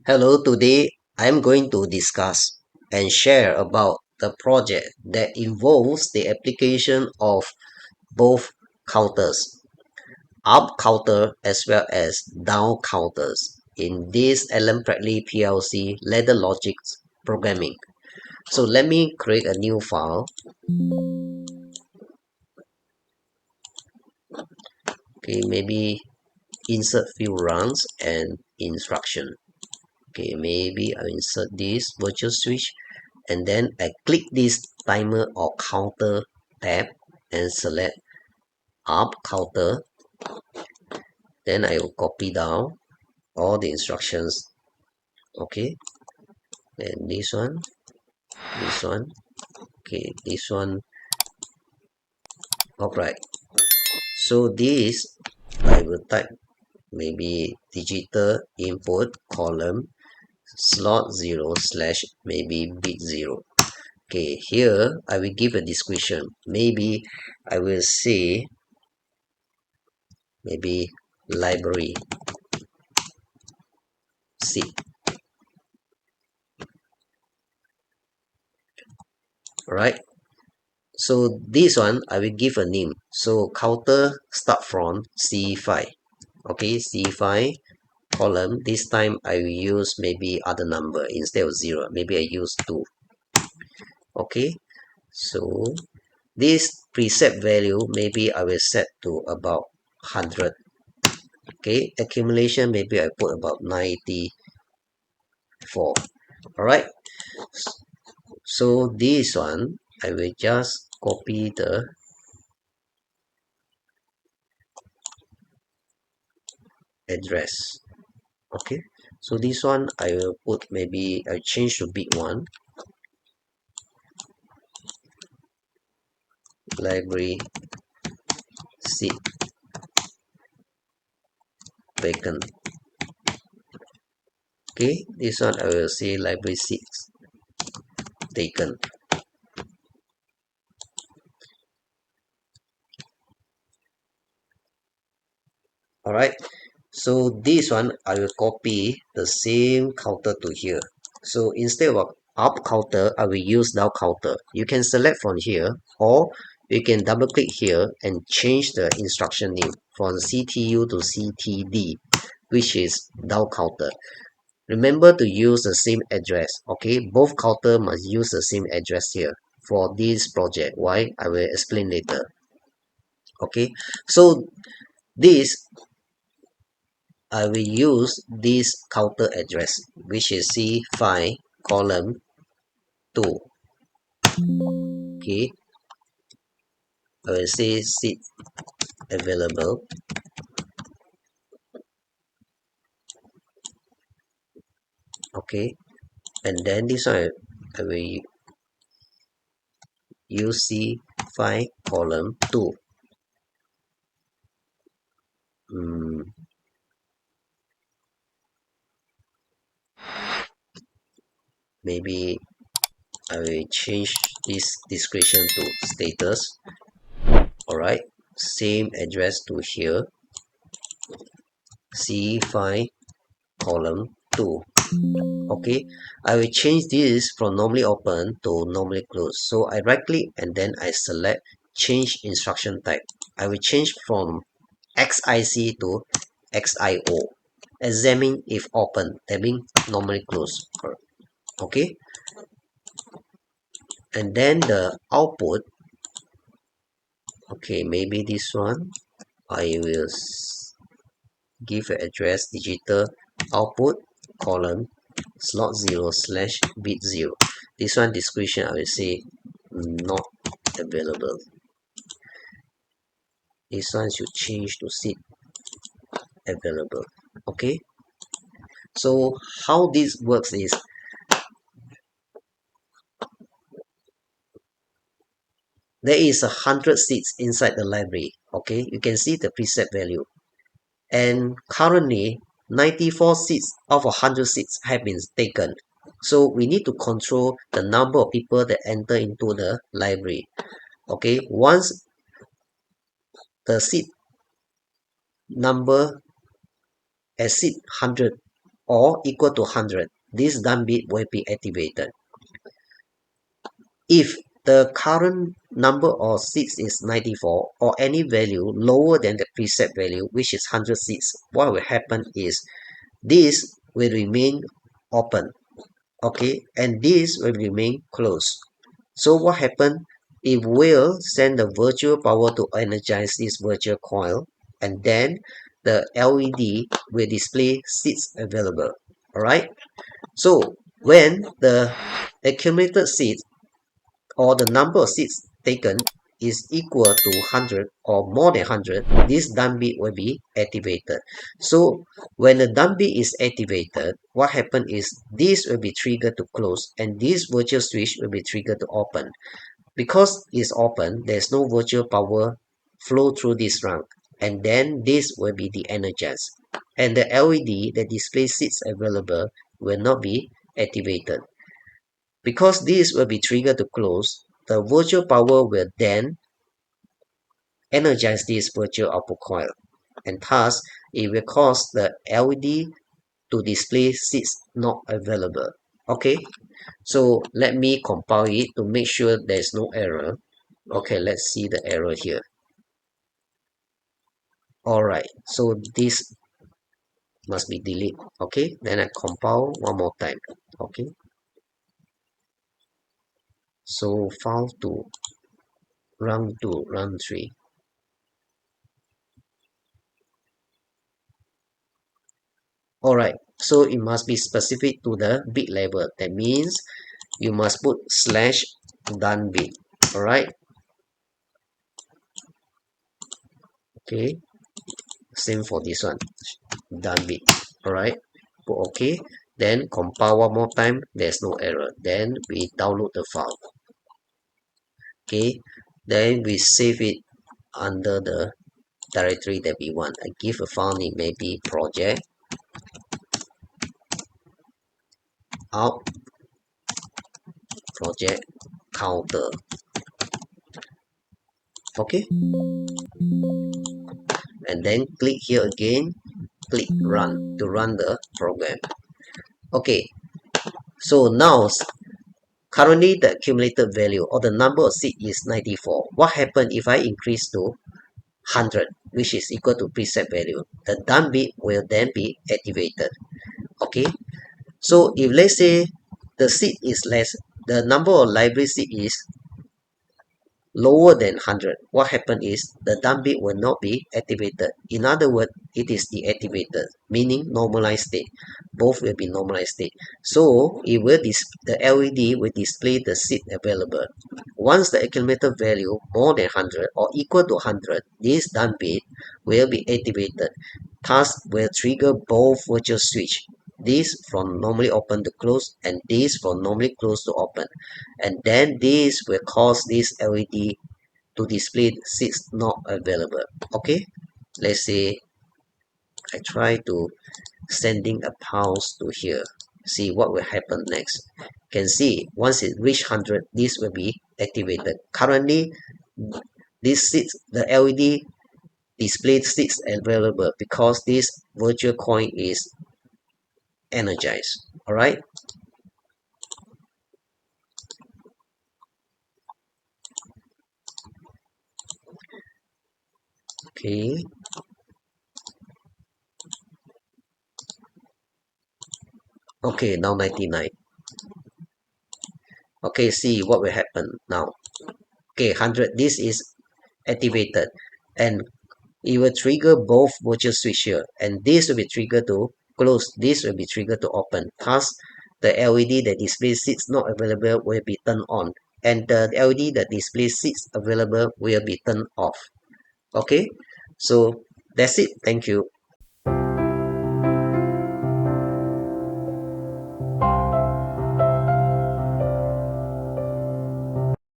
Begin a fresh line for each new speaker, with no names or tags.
Hello, today I'm going to discuss and share about the project that involves the application of both counters, up counter as well as down counters in this Allen Bradley PLC RSLogix programming. So let me create a new file. Okay, maybe insert few runs and instruction. Okay, maybe I insert this virtual switch and then I click this timer or counter tab and select up counter. Then I will copy down all the instructions. Okay, and this one, okay, this one. Alright, so this I will type maybe digital input column slot 0 slash maybe bit 0. Okay, here I will give a description. Maybe I will say maybe library C. Alright, so this one I will give a name. So counter start from C5. Okay, C5 column. This time I will use maybe other number instead of 0. Maybe I use 2. Okay, so this preset value maybe I will set to about 100. Okay, accumulation maybe I put about 94. Alright, so this one I will just copy the address. Okay, so this one I will put maybe I change to bit 1. Library seat vacant. Okay, this one I will say library seats taken. Alright, so this one I will copy the same counter to here. So instead of up counter, I will use down counter. You can select from here, or you can double click here and change the instruction name from CTU to CTD, which is down counter. Remember to use the same address. Okay, both counter must use the same address here for this project. Why? I will explain later. Okay, so this I will use this counter address, which is C5 column 2. Okay, I will say seat available. Okay, and then this one I will use C5 column 2. Maybe I will change this description to status. Alright, same address to here, C5 column 2. Okay, I will change this from normally open to normally close. So I right click and then I select change instruction type. I will change from XIC to XIO. Examine if open, that means normally close. Okay, and then the output. Okay, maybe this one I will give an address digital output column slot 0 slash bit 0. This one description I will say not available. This one should change to seat available. Okay, so how this works is there is 100 seats inside the library. Okay, you can see the preset value, and currently 94 seats out of 100 seats have been taken. So we need to control the number of people that enter into the library. Okay, once the seat number exceed 100, or equal to 100, this done bit will be activated. If the current number of seats is 94 or any value lower than the preset value, which is 100 seats, what will happen is this will remain open, okay, and this will remain closed. So what happened? It will send the virtual power to energize this virtual coil, and then the LED will display seats available. Alright, so when the accumulated seats or the number of seats taken is equal to 100 or more than 100, this dumb bit will be activated. So when the dumb bit is activated, what happens is this will be triggered to close and this virtual switch will be triggered to open. Because it's open, there's no virtual power flow through this run, and then this will be de-energized. And the LED that displays seats available will not be activated. Because this will be triggered to close, the virtual power will then energize this virtual output coil, and thus it will cause the LED to display seats not available. Okay, so let me compile it to make sure there's no error. Okay, let's see the error here. Alright, so this must be delete. Okay, then I compile one more time. Okay, so file 2, run 2, run 3. Alright, so it must be specific to the bit level. That means you must put slash done bit. Alright, okay, same for this one, done bit. Alright, put OK, then compile one more time, there's no error. Then we download the file. Okay, then we save it under the directory that we want. I give a file name, maybe project out project counter. Okay, and then click here again, click run to run the program. Okay, so now currently the accumulated value or the number of seats is 94. What happens if I increase to 100, which is equal to preset value? The done bit will then be activated. Okay, so if let's say the seat is less, the number of library seat is lower than 100, what happens is the dump bit will not be activated. In other words, it is deactivated, meaning normalized state. Both will be normalized state. So it will the LED will display the seat available. Once the accumulated value more than 100 or equal to 100, this dump bit will be activated. Thus will trigger both virtual switch. This from normally open to close and this from normally close to open, and then this will cause this LED to display seats not available. Okay, let's say I try to sending a pulse to here, see what will happen next. Can see once it reach 100, this will be activated. Currently this seats, the LED displays seats available because this virtual coin is energized. All right, okay, okay, now 99. Okay, see what will happen now. Okay, 100, this is activated and it will trigger both virtual switch here, and this will be triggered to close, this will be triggered to open. Thus the LED that displays seats not available will be turned on, and the LED that displays seats available will be turned off. Okay, so that's it. Thank you.